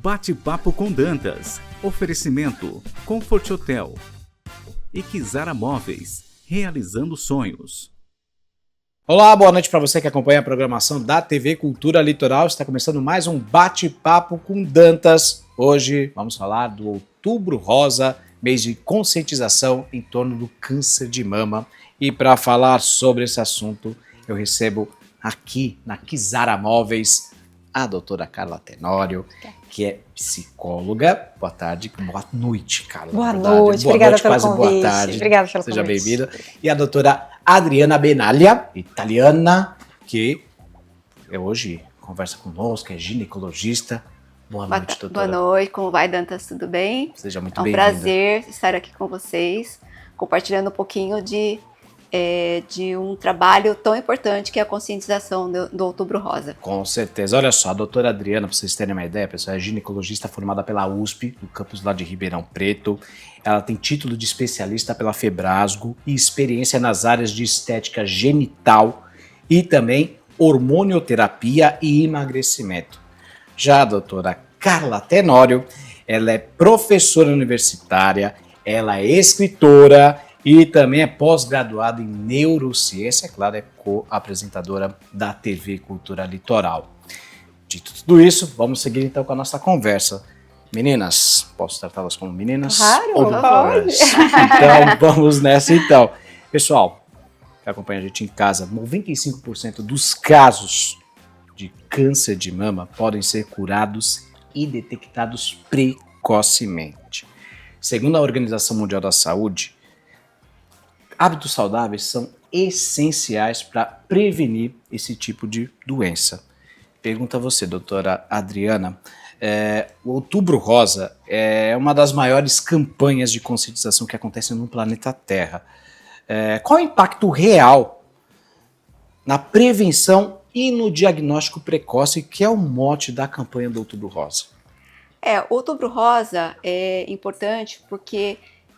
Bate-papo com Dantas. Oferecimento Comfort Hotel e Kizara Móveis, realizando sonhos. Olá, boa noite para você que acompanha a programação da TV Cultura Litoral. Está começando mais um Bate-papo com Dantas. Hoje vamos falar do Outubro Rosa, mês de conscientização em torno do câncer de mama. E para falar sobre esse assunto, eu recebo aqui na Kizara Móveis a doutora Carla Tenório, que é psicóloga. Boa tarde, boa noite, Carla. Boa noite, obrigada pelo convite. Boa tarde, obrigada pelo seja convite. bem-vinda. E a doutora Adriana Benaglia, italiana, que hoje conversa conosco, é ginecologista. Boa noite, doutora. Boa noite, como vai, Dantas? Tudo bem? Seja muito bem-vinda. É um prazer estar aqui com vocês, compartilhando um pouquinho de um trabalho tão importante que é a conscientização do Outubro Rosa. Com certeza. Olha só, a doutora Adriana, para vocês terem uma ideia, pessoal, é ginecologista formada pela USP, no campus lá de Ribeirão Preto. Ela tem título de especialista pela Febrasgo e experiência nas áreas de estética genital e também hormonioterapia e emagrecimento. Já a doutora Carla Tenório, ela é professora universitária, ela é escritora e também é pós-graduada em neurociência, é claro, é co-apresentadora da TV Cultura Litoral. Dito tudo isso, vamos seguir então com a nossa conversa. Meninas, posso tratá-las como meninas? Claro, pode. Então, vamos nessa então. Pessoal, que acompanha a gente em casa, 95% dos casos de câncer de mama podem ser curados e detectados precocemente. Segundo a Organização Mundial da Saúde, hábitos saudáveis são essenciais para prevenir esse tipo de doença. Pergunta a você, doutora Adriana, o Outubro Rosa é uma das maiores campanhas de conscientização que acontecem no planeta Terra. Qual é o impacto real na prevenção e no diagnóstico precoce, que é o mote da campanha do Outubro Rosa? O Outubro Rosa é importante porque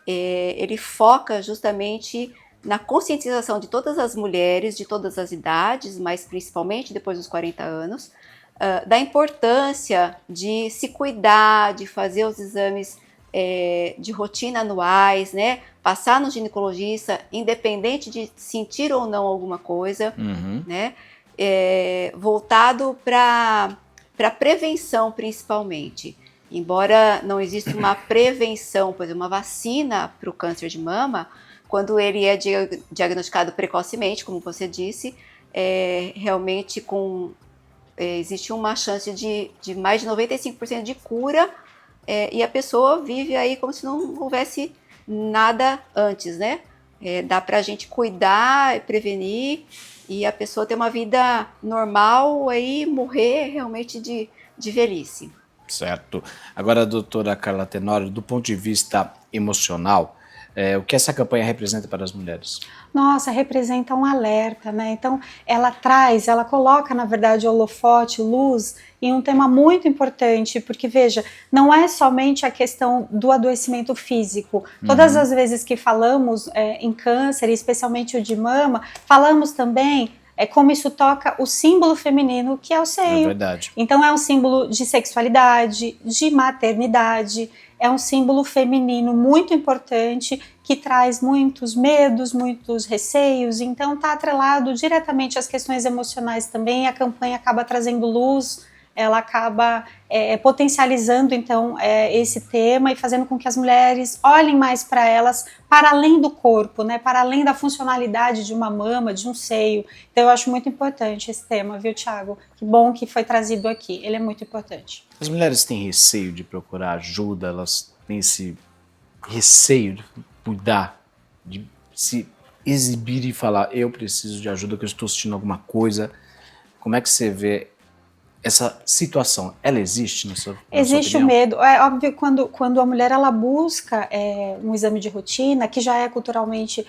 ele foca justamente na conscientização de todas as mulheres, de todas as idades, mas principalmente depois dos 40 anos, da importância de se cuidar, de fazer os exames de rotina anuais, né? Passar no ginecologista, independente de sentir ou não alguma coisa, né? Voltado para prevenção principalmente. Embora não exista uma prevenção, por exemplo, uma vacina para o câncer de mama, quando ele é diagnosticado precocemente, como você disse, realmente existe uma chance de mais de 95% de cura, e a pessoa vive aí como se não houvesse nada antes, né? Dá para a gente cuidar, prevenir, e a pessoa ter uma vida normal e morrer realmente de velhice. Certo. Agora, doutora Carla Tenório, do ponto de vista emocional, o que essa campanha representa para as mulheres? Nossa, representa um alerta, né? Então, ela coloca, na verdade, holofote, luz em um tema muito importante, porque, veja, não é somente a questão do adoecimento físico. Todas as vezes que falamos em câncer, especialmente o de mama, falamos também como isso toca o símbolo feminino, que é o seio. É verdade. Então é um símbolo de sexualidade, de maternidade, é um símbolo feminino muito importante, que traz muitos medos, muitos receios, então está atrelado diretamente às questões emocionais também. A campanha acaba trazendo luz, ela acaba potencializando então esse tema e fazendo com que as mulheres olhem mais para elas, para além do corpo, né, para além da funcionalidade de uma mama, de um seio. Então eu acho muito importante esse tema, viu, Thiago? Que bom que foi trazido aqui, ele é muito importante. As mulheres têm receio de procurar ajuda, elas têm esse receio de cuidar, de se exibir e falar, eu preciso de ajuda, que eu estou sentindo alguma coisa. Como é que você vê essa situação? Ela existe na sua opinião? Existe o medo. É óbvio que quando a mulher ela busca um exame de rotina, que já é culturalmente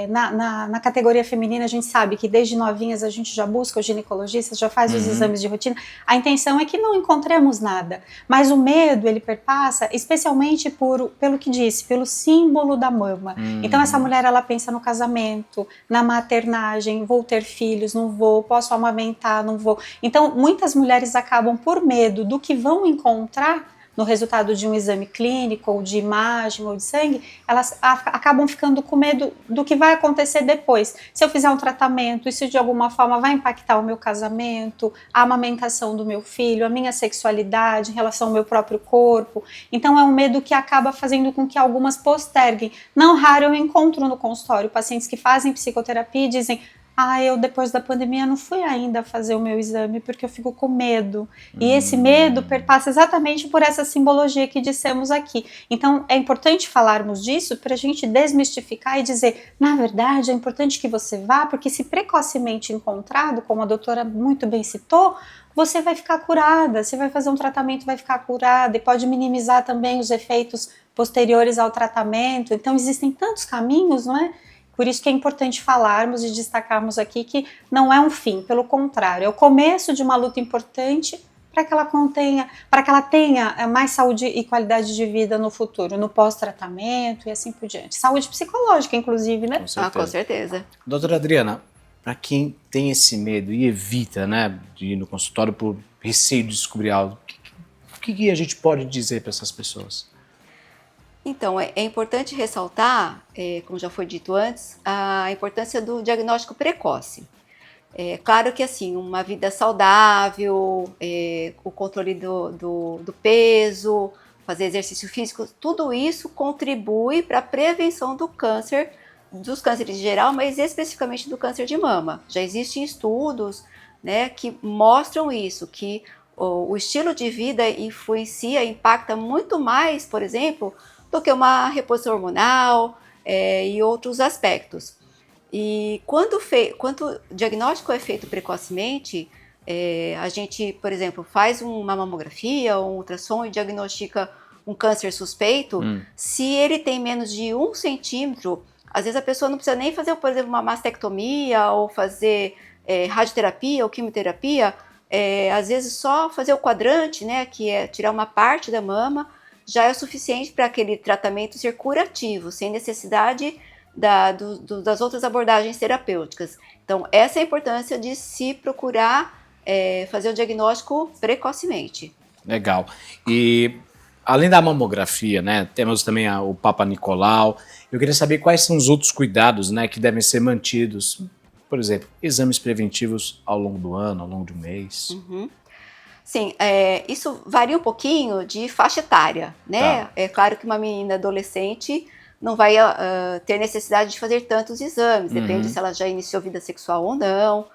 na categoria feminina, a gente sabe que desde novinhas a gente já busca o ginecologista, já faz os exames de rotina. A intenção é que não encontremos nada, mas o medo ele perpassa especialmente pelo que disse, pelo símbolo da mama. Então essa mulher ela pensa no casamento, na maternagem, vou ter filhos, não vou, posso amamentar, não vou. Então muitas muitas mulheres acabam, por medo do que vão encontrar no resultado de um exame clínico, ou de imagem, ou de sangue, elas acabam ficando com medo do que vai acontecer depois. Se eu fizer um tratamento, isso de alguma forma vai impactar o meu casamento, a amamentação do meu filho, a minha sexualidade, em relação ao meu próprio corpo. Então é um medo que acaba fazendo com que algumas posterguem. Não raro eu encontro no consultório pacientes que fazem psicoterapia e dizem: eu depois da pandemia não fui ainda fazer o meu exame porque eu fico com medo. E esse medo perpassa exatamente por essa simbologia que dissemos aqui. Então é importante falarmos disso para a gente desmistificar e dizer, na verdade é importante que você vá, porque se precocemente encontrado, como a doutora muito bem citou, você vai ficar curada, você vai fazer um tratamento, vai ficar curada e pode minimizar também os efeitos posteriores ao tratamento. Então existem tantos caminhos, não é? Por isso que é importante falarmos e destacarmos aqui que não é um fim, pelo contrário, é o começo de uma luta importante para que ela tenha mais saúde e qualidade de vida no futuro, no pós-tratamento e assim por diante. Saúde psicológica, inclusive, né? Com certeza. Doutora Adriana, para quem tem esse medo e evita, né, de ir no consultório por receio de descobrir algo, o que a gente pode dizer para essas pessoas? Então, é importante ressaltar, como já foi dito antes, a importância do diagnóstico precoce. É claro que, assim, uma vida saudável, o controle do peso, fazer exercício físico, tudo isso contribui para a prevenção do câncer, dos cânceres em geral, mas especificamente do câncer de mama. Já existem estudos, né, que mostram isso, que o estilo de vida influencia, impacta muito mais, por exemplo, do que uma reposição hormonal e outros aspectos. E quando o diagnóstico é feito precocemente, a gente, por exemplo, faz uma mamografia ou um ultrassom e diagnostica um câncer suspeito. Se ele tem menos de 1 centímetro, às vezes a pessoa não precisa nem fazer, por exemplo, uma mastectomia ou fazer radioterapia ou quimioterapia. Às vezes só fazer o quadrante, né, que é tirar uma parte da mama, já é o suficiente para aquele tratamento ser curativo, sem necessidade das outras abordagens terapêuticas. Então, essa é a importância de se procurar fazer o diagnóstico precocemente. Legal. E além da mamografia, né, temos também o Papa Nicolau. Eu queria saber quais são os outros cuidados, né, que devem ser mantidos. Por exemplo, exames preventivos ao longo do ano, ao longo de um mês. Sim, isso varia um pouquinho de faixa etária, né? Tá. É claro que uma menina adolescente não vai ter necessidade de fazer tantos exames, depende se ela já iniciou vida sexual ou não.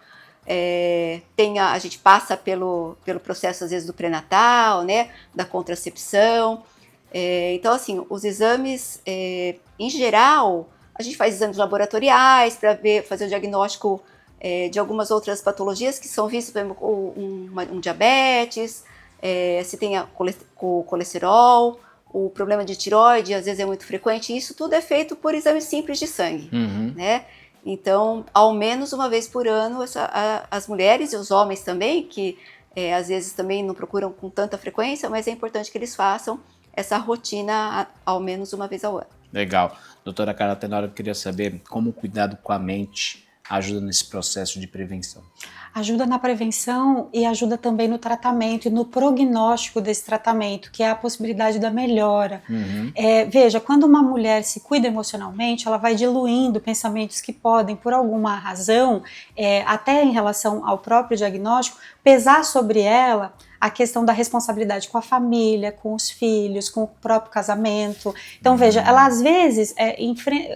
A gente passa pelo processo, às vezes, do pré-natal, né? Da contracepção. Então, assim, os exames, em geral, a gente faz exames laboratoriais para fazer o diagnóstico de algumas outras patologias que são vistas, por exemplo, um diabetes, se tem o colesterol, o problema de tireoide, às vezes é muito frequente, e isso tudo é feito por exames simples de sangue, né? Então, ao menos uma vez por ano, as mulheres e os homens também, que às vezes também não procuram com tanta frequência, mas é importante que eles façam essa rotina ao menos uma vez ao ano. Legal. Doutora Carla Tenório, eu queria saber como o cuidado com a mente ajuda nesse processo de prevenção. Ajuda na prevenção e ajuda também no tratamento e no prognóstico desse tratamento, que é a possibilidade da melhora. Veja, quando uma mulher se cuida emocionalmente, ela vai diluindo pensamentos que podem, por alguma razão, até em relação ao próprio diagnóstico, pesar sobre ela a questão da responsabilidade com a família, com os filhos, com o próprio casamento. Então, veja, ela às vezes,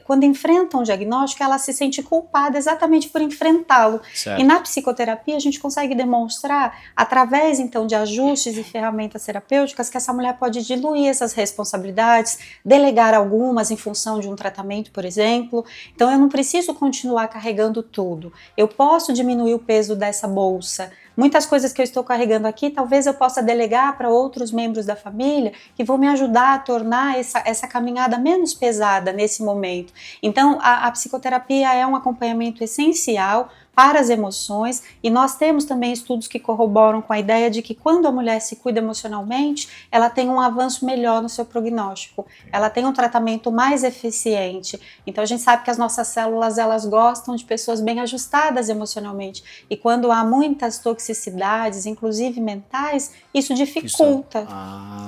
quando enfrenta um diagnóstico, ela se sente culpada exatamente por enfrentá-lo. Certo. E na psicoterapia a gente consegue demonstrar, através então de ajustes e ferramentas terapêuticas, que essa mulher pode diluir essas responsabilidades, delegar algumas em função de um tratamento, por exemplo. Então, eu não preciso continuar carregando tudo. Eu posso diminuir o peso dessa bolsa. Muitas coisas que eu estou carregando aqui, talvez eu possa delegar para outros membros da família que vão me ajudar a tornar essa caminhada menos pesada nesse momento. Então, a psicoterapia é um acompanhamento essencial para as emoções, e nós temos também estudos que corroboram com a ideia de que quando a mulher se cuida emocionalmente, ela tem um avanço melhor no seu prognóstico, ela tem um tratamento mais eficiente. Então a gente sabe que as nossas células, elas gostam de pessoas bem ajustadas emocionalmente, e quando há muitas toxicidades, inclusive mentais, isso dificulta.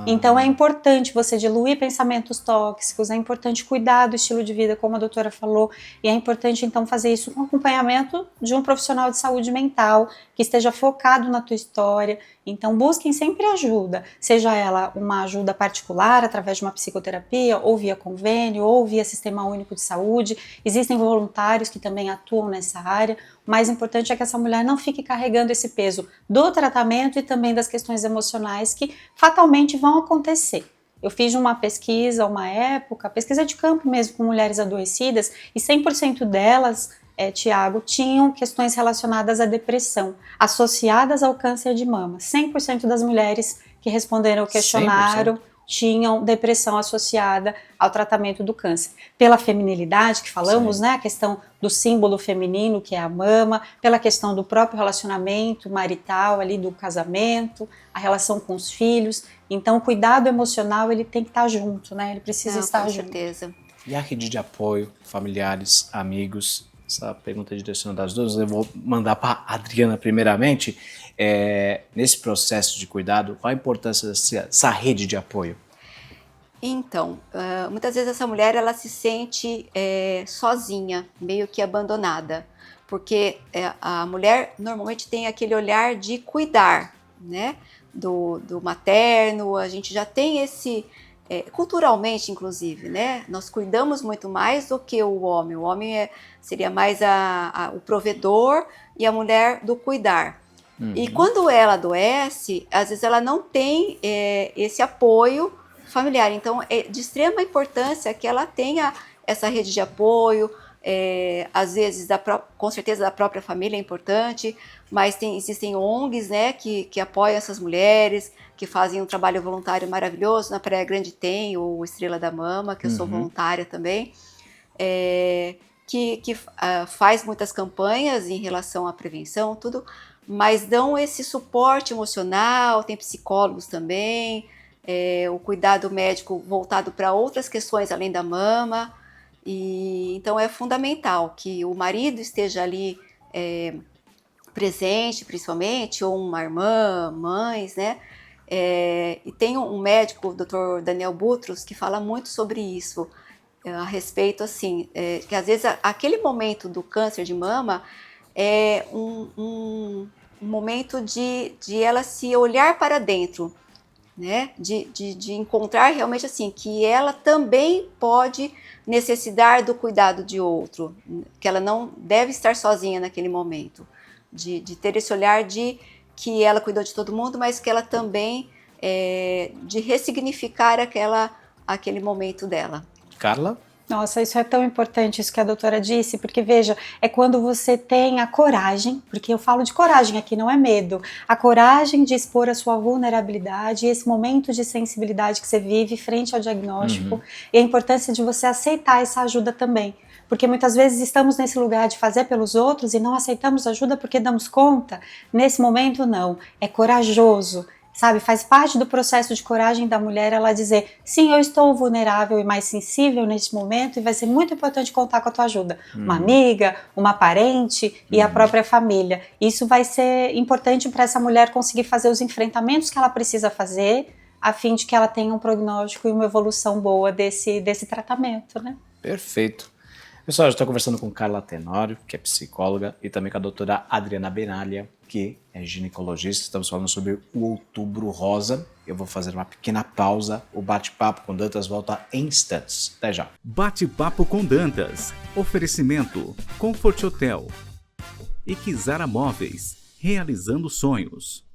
Então é importante você diluir pensamentos tóxicos, é importante cuidar do estilo de vida, como a doutora falou, e é importante então fazer isso com acompanhamento de um profissional de saúde mental que esteja focado na tua história. Então busquem sempre ajuda, seja ela uma ajuda particular através de uma psicoterapia, ou via convênio, ou via Sistema Único de Saúde. Existem voluntários que também atuam nessa área. O mais importante é que essa mulher não fique carregando esse peso do tratamento e também das questões emocionais que fatalmente vão acontecer. Eu fiz uma pesquisa, uma época, pesquisa de campo mesmo com mulheres adoecidas, e 100% delas, Tiago, tinham questões relacionadas à depressão, associadas ao câncer de mama. 100% das mulheres que responderam ao questionário 100%. Tinham depressão associada ao tratamento do câncer. Pela feminilidade que falamos, né, a questão do símbolo feminino, que é a mama, pela questão do próprio relacionamento marital, ali do casamento, a relação com os filhos. Então, o cuidado emocional, ele tem que estar junto, né, ele precisa estar junto. Com certeza. E a rede de apoio, familiares, amigos? Essa pergunta é direcionada às duas, eu vou mandar para a Adriana primeiramente. Nesse processo de cuidado, qual a importância dessa rede de apoio? Então, muitas vezes essa mulher ela se sente sozinha, meio que abandonada, porque a mulher normalmente tem aquele olhar de cuidar, né, do materno. A gente já tem esse... culturalmente, inclusive, né? Nós cuidamos muito mais do que o homem seria mais o provedor e a mulher do cuidar. E quando ela adoece, às vezes ela não tem esse apoio familiar. Então, é de extrema importância que ela tenha essa rede de apoio. Às vezes, com certeza, da própria família é importante, mas existem ONGs, né, que apoiam essas mulheres, que fazem um trabalho voluntário maravilhoso. Na Praia Grande tem o Estrela da Mama, que eu sou voluntária também, que faz muitas campanhas em relação à prevenção, tudo, mas dão esse suporte emocional. Tem psicólogos também, o cuidado médico voltado para outras questões além da mama. Então é fundamental que o marido esteja ali presente, principalmente, ou uma irmã, mães, né? E tem um médico, o Dr. Daniel Butros, que fala muito sobre isso, a respeito, assim, que às vezes aquele momento do câncer de mama é um momento de ela se olhar para dentro, né? De encontrar realmente, assim, que ela também pode necessitar do cuidado de outro, que ela não deve estar sozinha naquele momento, de ter esse olhar de que ela cuidou de todo mundo, mas que ela também de ressignificar aquele momento dela. Carla? Nossa, isso é tão importante, isso que a doutora disse, porque veja, é quando você tem a coragem, porque eu falo de coragem aqui, não é medo, a coragem de expor a sua vulnerabilidade e esse momento de sensibilidade que você vive frente ao diagnóstico, e a importância de você aceitar essa ajuda também. Porque muitas vezes estamos nesse lugar de fazer pelos outros e não aceitamos ajuda porque damos conta. Nesse momento, não. É corajoso, sabe? Faz parte do processo de coragem da mulher ela dizer: sim, eu estou vulnerável e mais sensível nesse momento e vai ser muito importante contar com a tua ajuda. Uma amiga, uma parente e a própria família. Isso vai ser importante para essa mulher conseguir fazer os enfrentamentos que ela precisa fazer a fim de que ela tenha um prognóstico e uma evolução boa desse tratamento, né? Perfeito. Pessoal, eu estou conversando com Carla Tenório, que é psicóloga, e também com a doutora Adriana Benaglia, que é ginecologista. Estamos falando sobre o Outubro Rosa. Eu vou fazer uma pequena pausa. O Bate-Papo com Dantas volta em instantes. Até já. Bate-Papo com Dantas. Oferecimento Comfort Hotel e Kizara Móveis. Realizando sonhos.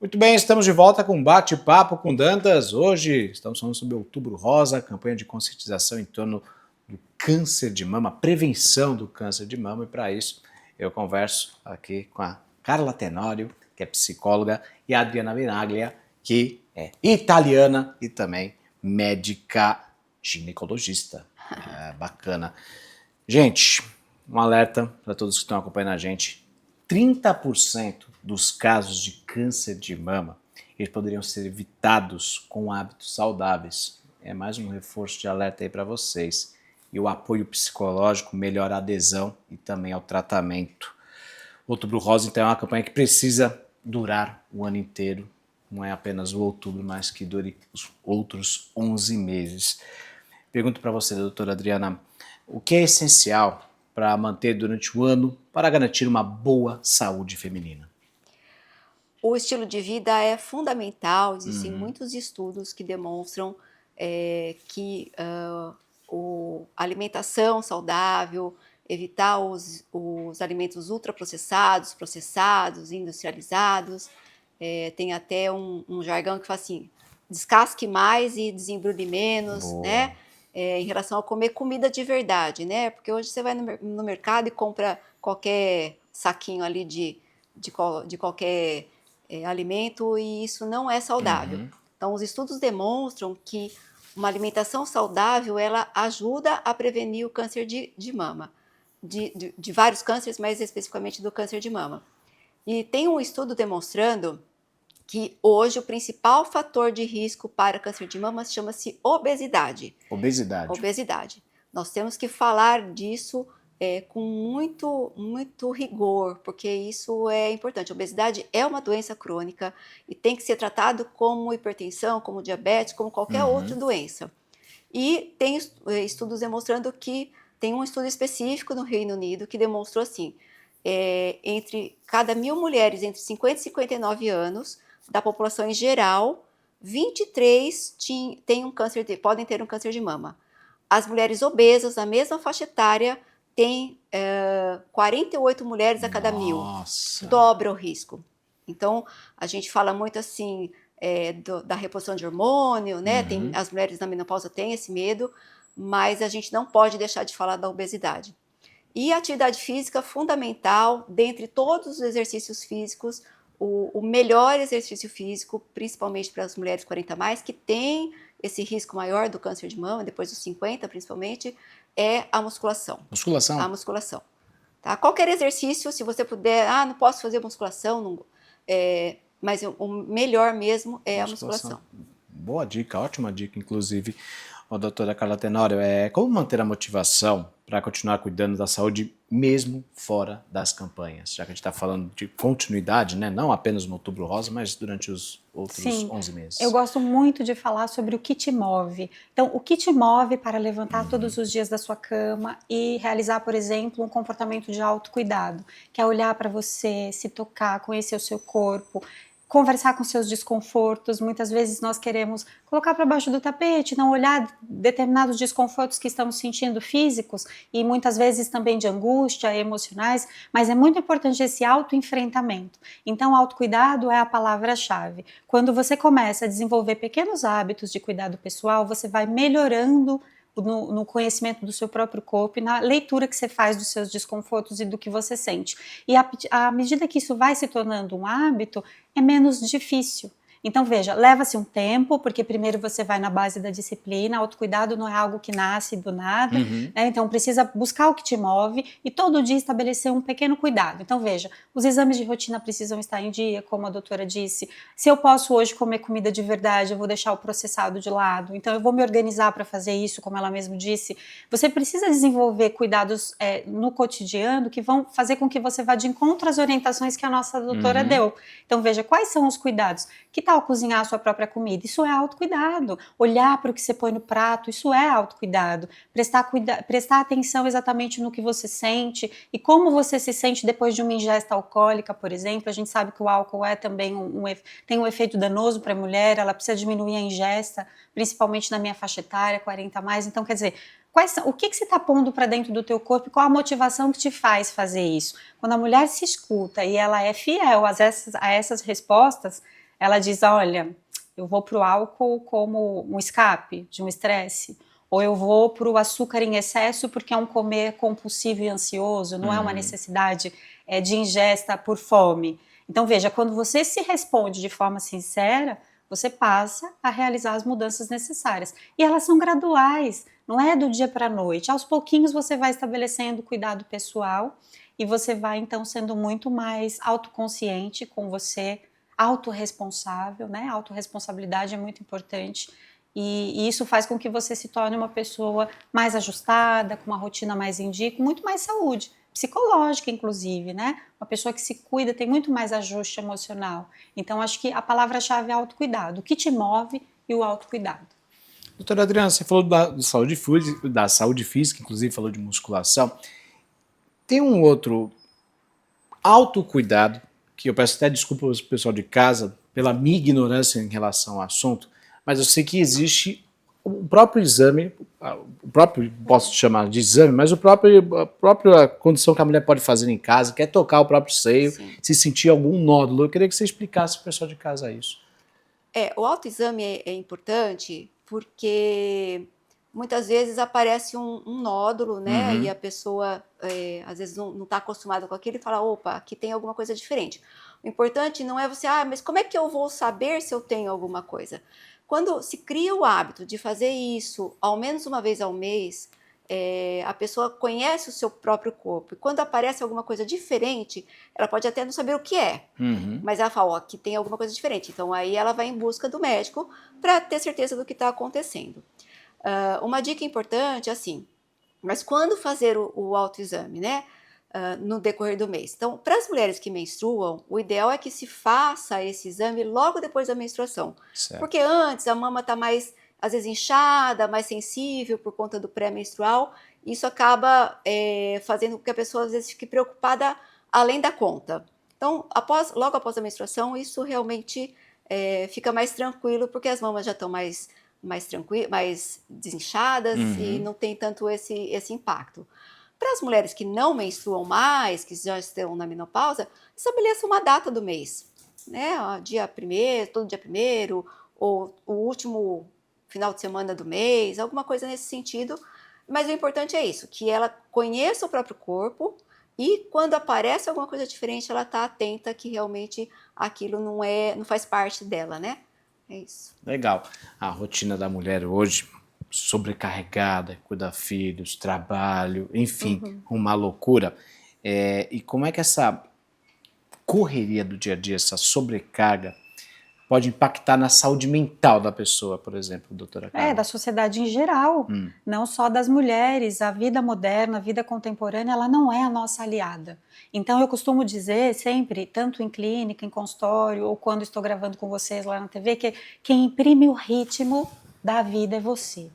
Muito bem, estamos de volta com Bate-Papo com Dantas. Hoje estamos falando sobre o Outubro Rosa, campanha de conscientização em torno do câncer de mama, prevenção do câncer de mama, e para isso eu converso aqui com a Carla Tenório, que é psicóloga, e a Adriana Benaglia, que é italiana e também médica ginecologista. Bacana. Gente, um alerta para todos que estão acompanhando a gente. 30% dos casos de câncer de mama, eles poderiam ser evitados com hábitos saudáveis. É mais um reforço de alerta aí para vocês. E o apoio psicológico melhora a adesão e também ao tratamento. Outubro Rosa, então, é uma campanha que precisa durar o ano inteiro. Não é apenas o outubro, mas que dure os outros 11 meses. Pergunto para você, doutora Adriana, o que é essencial para manter durante o ano para garantir uma boa saúde feminina? O estilo de vida é fundamental, existem muitos estudos que demonstram que a alimentação saudável, evitar os alimentos ultraprocessados, processados, industrializados, tem até um jargão que fala assim, descasque mais e desembrulhe menos, Boa. né? Em relação a comer comida de verdade, né? Porque hoje você vai no mercado e compra qualquer saquinho ali de qualquer alimento e isso não é saudável. Então, os estudos demonstram que uma alimentação saudável, ela ajuda a prevenir o câncer de mama, de vários cânceres, mas especificamente do câncer de mama. E tem um estudo demonstrando que hoje o principal fator de risco para câncer de mama chama-se obesidade. Obesidade. Nós temos que falar disso com muito rigor, porque isso é importante. A obesidade é uma doença crônica e tem que ser tratado como hipertensão, como diabetes, como qualquer outra doença. E tem estudos demonstrando que, tem um estudo específico no Reino Unido que demonstrou assim, entre cada 1.000 mulheres entre 50 e 59 anos, da população em geral, 23 podem ter um câncer de mama. As mulheres obesas, na mesma faixa etária, tem 48 mulheres a cada 1.000, dobra o risco. Então, a gente fala muito assim da reposição de hormônio, né? As mulheres na menopausa têm esse medo, mas a gente não pode deixar de falar da obesidade. E a atividade física fundamental, dentre todos os exercícios físicos, o melhor exercício físico, principalmente para as mulheres 40+, que têm esse risco maior do câncer de mama, depois dos 50 principalmente, é a musculação. A musculação. Tá? Qualquer exercício, se você puder, não posso fazer musculação, mas o melhor mesmo é a musculação. Boa dica, ótima dica, inclusive. Doutora Carla Tenório, como manter a motivação para continuar cuidando da saúde mesmo fora das campanhas? Já que a gente está falando de continuidade, né? Não apenas no Outubro Rosa, mas durante os outros 11 meses. Eu gosto muito de falar sobre o que te move. Então, o que te move para levantar todos os dias da sua cama e realizar, por exemplo, um comportamento de autocuidado, que é olhar para você, se tocar, conhecer o seu corpo, conversar com seus desconfortos. Muitas vezes nós queremos colocar para baixo do tapete, não olhar determinados desconfortos que estamos sentindo físicos e muitas vezes também de angústia, emocionais, mas é muito importante esse autoenfrentamento. Então, autocuidado é a palavra-chave. Quando você começa a desenvolver pequenos hábitos de cuidado pessoal, você vai melhorando no conhecimento do seu próprio corpo e na leitura que você faz dos seus desconfortos e do que você sente. E à medida que isso vai se tornando um hábito, é menos difícil. Então, veja, leva-se um tempo, porque primeiro você vai na base da disciplina, autocuidado não é algo que nasce do nada, né? Então precisa buscar o que te move e todo dia estabelecer um pequeno cuidado. Então, veja, os exames de rotina precisam estar em dia, como a doutora disse. Se eu posso hoje comer comida de verdade, eu vou deixar o processado de lado, então eu vou me organizar para fazer isso, como ela mesmo disse. Você precisa desenvolver cuidados no cotidiano que vão fazer com que você vá de encontro às orientações que a nossa doutora deu. Então, veja, quais são os cuidados? Que tal cozinhar a sua própria comida? Isso é autocuidado. Olhar para o que você põe no prato, isso é autocuidado. Prestar atenção exatamente no que você sente e como você se sente depois de uma ingesta alcoólica, por exemplo. A gente sabe que o álcool também tem um efeito danoso para a mulher, ela precisa diminuir a ingesta, principalmente na minha faixa etária, 40+. Então, quer dizer, o que você está pondo para dentro do teu corpo e qual a motivação que te faz fazer isso? Quando a mulher se escuta e ela é fiel a essas respostas, ela diz, olha, eu vou para o álcool como um escape de um estresse, ou eu vou para o açúcar em excesso porque é um comer compulsivo e ansioso, não é uma necessidade de ingesta por fome. Então, veja, quando você se responde de forma sincera, você passa a realizar as mudanças necessárias. E elas são graduais. não é do dia para a noite. Aos pouquinhos você vai estabelecendo cuidado pessoal e você vai então sendo muito mais autoconsciente com você, autorresponsável, né? A autorresponsabilidade é muito importante e isso faz com que você se torne uma pessoa mais ajustada, com uma rotina mais em dia, com muito mais saúde, psicológica inclusive, né? Uma pessoa que se cuida tem muito mais ajuste emocional. Então acho que a palavra-chave é autocuidado, o que te move e o autocuidado. Doutora Adriana, você falou da saúde física, inclusive falou de musculação. Tem um outro autocuidado, que eu peço até desculpa ao pessoal de casa pela minha ignorância em relação ao assunto, mas eu sei que existe o próprio exame, o próprio, posso chamar de exame, mas a própria condição que a mulher pode fazer em casa, que é tocar o próprio seio, Sim. se sentir algum nódulo. Eu queria que você explicasse para o pessoal de casa isso. O autoexame é importante porque muitas vezes aparece um nódulo, né? Uhum. E a pessoa às vezes não está acostumada com aquilo e fala, opa, aqui tem alguma coisa diferente. O importante não é você, mas como é que eu vou saber se eu tenho alguma coisa? Quando se cria o hábito de fazer isso ao menos uma vez ao mês, a pessoa conhece o seu próprio corpo. E quando aparece alguma coisa diferente, ela pode até não saber o que é. Uhum. Mas ela fala, aqui tem alguma coisa diferente. Então aí ela vai em busca do médico para ter certeza do que está acontecendo. Uma dica importante, assim, mas quando fazer o autoexame, né? No decorrer do mês. Então, para as mulheres que menstruam, o ideal é que se faça esse exame logo depois da menstruação. Certo. Porque antes a mama está mais, às vezes, inchada, mais sensível por conta do pré-menstrual. Isso acaba fazendo com que a pessoa, às vezes, fique preocupada além da conta. Então, logo após a menstruação, isso realmente fica mais tranquilo, porque as mamas já estão mais desinchadas e não tem tanto esse impacto. Para as mulheres que não menstruam mais, que já estão na menopausa, estabeleça uma data do mês, né? Dia 1º, todo dia 1º, ou o último final de semana do mês, alguma coisa nesse sentido. Mas o importante é isso, que ela conheça o próprio corpo e quando aparece alguma coisa diferente, ela está atenta que realmente aquilo não faz parte dela, né? É isso. Legal. A rotina da mulher hoje, sobrecarregada, cuidar filhos, trabalho, enfim, uma loucura. E como é que essa correria do dia a dia, essa sobrecarga, pode impactar na saúde mental da pessoa, por exemplo, doutora Carla? Da sociedade em geral, não só das mulheres. A vida moderna, a vida contemporânea, ela não é a nossa aliada. Então eu costumo dizer sempre, tanto em clínica, em consultório, ou quando estou gravando com vocês lá na TV, que quem imprime o ritmo da vida é você.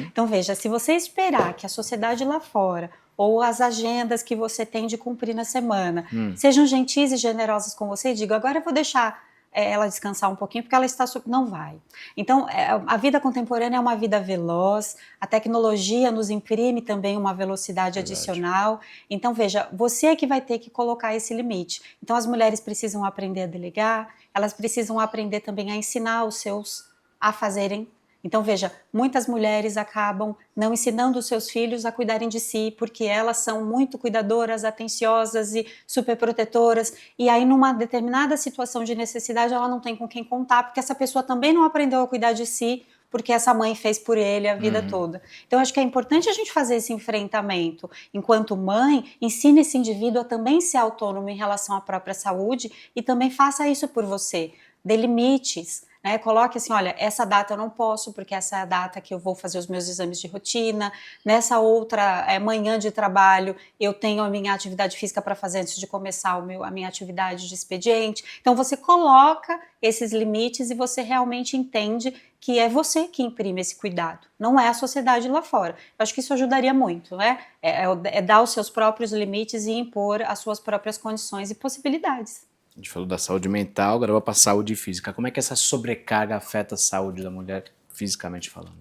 Então veja, se você esperar que a sociedade lá fora ou as agendas que você tem de cumprir na semana sejam gentis e generosas com você, e diga, agora eu vou deixar ela descansar um pouquinho porque ela está... Não vai. Então a vida contemporânea é uma vida veloz, a tecnologia nos imprime também uma velocidade adicional. Então veja, você é que vai ter que colocar esse limite. Então as mulheres precisam aprender a delegar, elas precisam aprender também a ensinar os seus a fazerem. Então veja, muitas mulheres acabam não ensinando os seus filhos a cuidarem de si, porque elas são muito cuidadoras, atenciosas e superprotetoras, e aí numa determinada situação de necessidade ela não tem com quem contar, porque essa pessoa também não aprendeu a cuidar de si, porque essa mãe fez por ele a vida toda. Então acho que é importante a gente fazer esse enfrentamento. Enquanto mãe, ensine esse indivíduo a também ser autônomo em relação à própria saúde e também faça isso por você. Dê limites. Coloque assim, olha, essa data eu não posso, porque essa é a data que eu vou fazer os meus exames de rotina, nessa outra manhã de trabalho eu tenho a minha atividade física para fazer antes de começar a minha atividade de expediente. Então você coloca esses limites e você realmente entende que é você que imprime esse cuidado, não é a sociedade lá fora. Eu acho que isso ajudaria muito, né? É dar os seus próprios limites e impor as suas próprias condições e possibilidades. A gente falou da saúde mental, agora vou para a saúde física. Como é que essa sobrecarga afeta a saúde da mulher, fisicamente falando?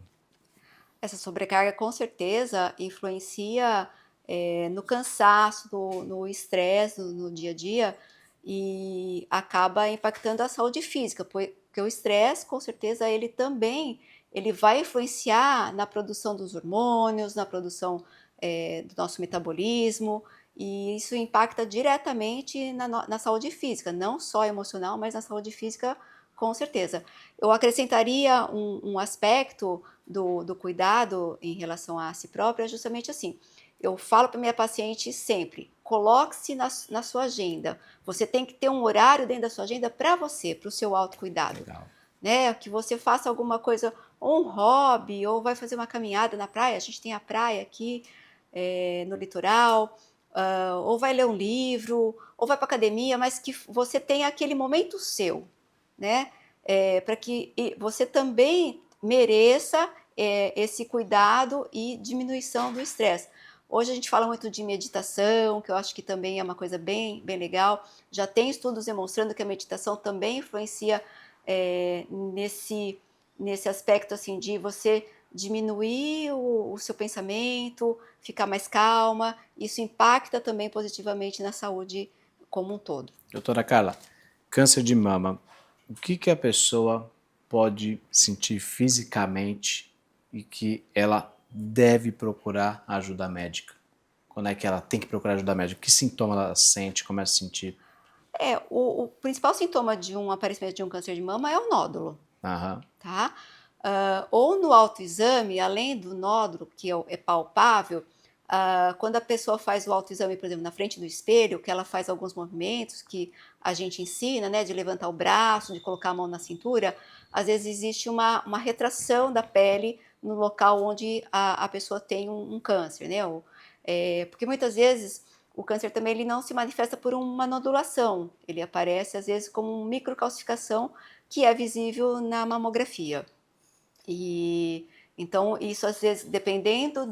Essa sobrecarga, com certeza, influencia no cansaço, no estresse, no dia a dia, e acaba impactando a saúde física, porque o estresse, com certeza, ele vai influenciar na produção dos hormônios, na produção do nosso metabolismo, e isso impacta diretamente na saúde física, não só emocional, mas na saúde física, com certeza. Eu acrescentaria um aspecto do cuidado em relação a si própria é justamente assim. Eu falo para minha paciente sempre, coloque-se na sua agenda. Você tem que ter um horário dentro da sua agenda para você, para o seu autocuidado. Legal. Né? Que você faça alguma coisa, ou um hobby, ou vai fazer uma caminhada na praia. A gente tem a praia aqui no litoral, ou vai ler um livro, ou vai para academia, mas que você tenha aquele momento seu, né? Para que você também mereça esse cuidado e diminuição do estresse. Hoje a gente fala muito de meditação, que eu acho que também é uma coisa bem, bem legal. Já tem estudos demonstrando que a meditação também influencia nesse aspecto assim, de você diminuir o seu pensamento, ficar mais calma. Isso impacta também positivamente na saúde como um todo. Doutora Carla, câncer de mama, o que a pessoa pode sentir fisicamente e que ela deve procurar ajuda médica? Quando é que ela tem que procurar ajuda médica? Que sintoma ela sente, começa a sentir? O principal sintoma de um aparecimento de um câncer de mama é o nódulo. Aham. Tá? Ou no autoexame, além do nódulo, que é palpável, quando a pessoa faz o autoexame, por exemplo, na frente do espelho, que ela faz alguns movimentos que a gente ensina, né, de levantar o braço, de colocar a mão na cintura, às vezes existe uma retração da pele no local onde a pessoa tem um câncer, né? Porque muitas vezes o câncer também ele não se manifesta por uma nodulação, ele aparece às vezes como uma microcalcificação que é visível na mamografia. E então isso às vezes, dependendo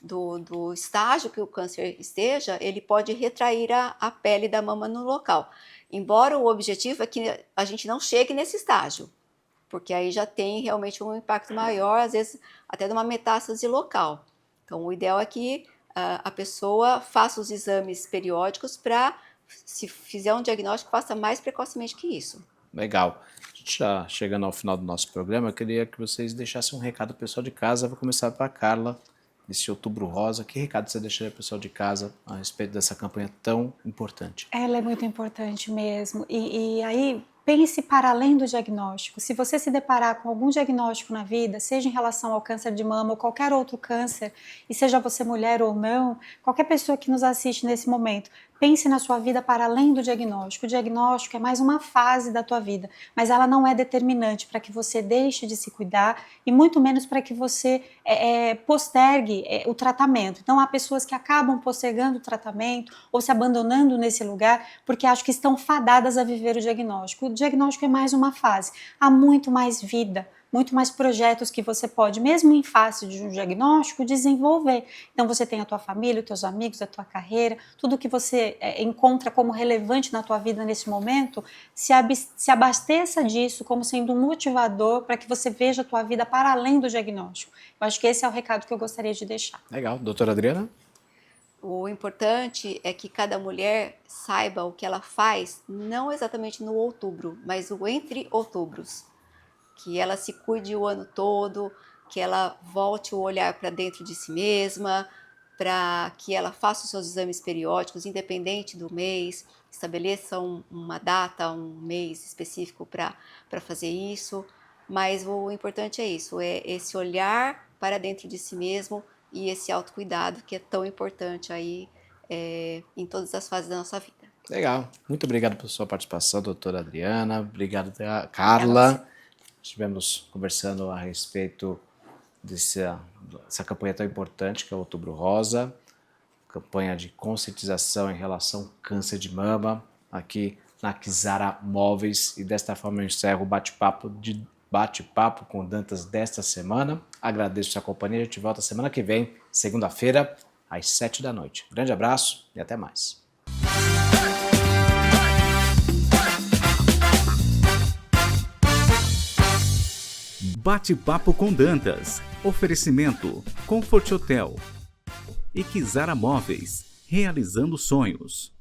do estágio que o câncer esteja, ele pode retrair a pele da mama no local. Embora o objetivo é que a gente não chegue nesse estágio, porque aí já tem realmente um impacto maior, às vezes até de uma metástase local. Então o ideal é que a pessoa faça os exames periódicos para, se fizer um diagnóstico, faça mais precocemente que isso. Legal. A gente já chegando ao final do nosso programa, eu queria que vocês deixassem um recado pro pessoal de casa. Vou começar para a Carla, nesse Outubro Rosa. Que recado você deixaria pro pessoal de casa a respeito dessa campanha tão importante? Ela é muito importante mesmo. E aí, pense para além do diagnóstico. Se você se deparar com algum diagnóstico na vida, seja em relação ao câncer de mama ou qualquer outro câncer, e seja você mulher ou não, qualquer pessoa que nos assiste nesse momento, pense na sua vida para além do diagnóstico. O diagnóstico é mais uma fase da tua vida, mas ela não é determinante para que você deixe de se cuidar e muito menos para que você postergue o tratamento. Então, há pessoas que acabam postergando o tratamento ou se abandonando nesse lugar porque acham que estão fadadas a viver o diagnóstico. O diagnóstico é mais uma fase. Há muito mais vida, muito mais projetos que você pode, mesmo em face de um diagnóstico, desenvolver. Então você tem a tua família, os teus amigos, a tua carreira, tudo que você encontra como relevante na tua vida nesse momento, se abasteça disso como sendo um motivador para que você veja a tua vida para além do diagnóstico. Eu acho que esse é o recado que eu gostaria de deixar. Legal. Doutora Adriana? O importante é que cada mulher saiba o que ela faz, não exatamente no outubro, mas o entre outubros. Que ela se cuide o ano todo, que ela volte o olhar para dentro de si mesma, para que ela faça os seus exames periódicos, independente do mês, estabeleça uma data, um mês específico para fazer isso. Mas o importante é isso, é esse olhar para dentro de si mesmo e esse autocuidado que é tão importante aí em todas as fases da nossa vida. Legal. Muito obrigado pela sua participação, doutora Adriana. Obrigado, Carla. Estivemos conversando a respeito dessa campanha tão importante que é o Outubro Rosa, campanha de conscientização em relação ao câncer de mama, aqui na Kizara Móveis. E desta forma eu encerro o bate-papo com Dantas desta semana. Agradeço a sua companhia, a gente volta semana que vem, segunda-feira, às 19h. Grande abraço e até mais. Bate-papo com Dantas. Oferecimento Comfort Hotel e Kizara Móveis, realizando sonhos.